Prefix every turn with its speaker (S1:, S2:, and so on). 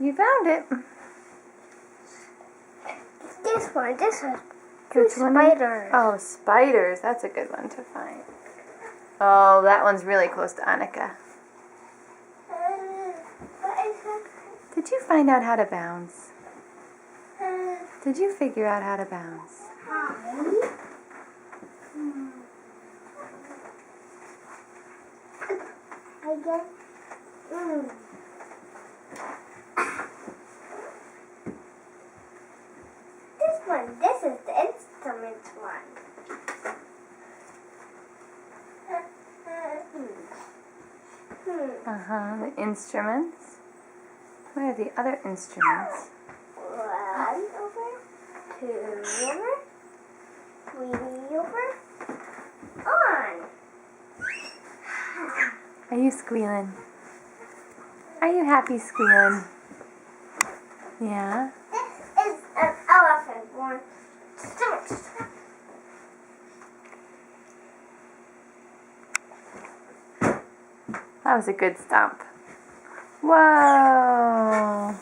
S1: You found it.
S2: This one. This is
S1: Which one?
S2: spiders.
S1: Oh, spiders. That's a good one to find. Oh, that one's really close to Annika. Did you find out how to bounce? Did you figure out how to bounce?
S2: I guess. This one. This is the instrument one.
S1: The instruments. Where are the other instruments?
S2: 1 over, 2 over, 3 over, on.
S1: Are you squealing? Are you happy squealing? Yeah?
S2: This is an elephant one.
S1: That was a good stomp. Whoa!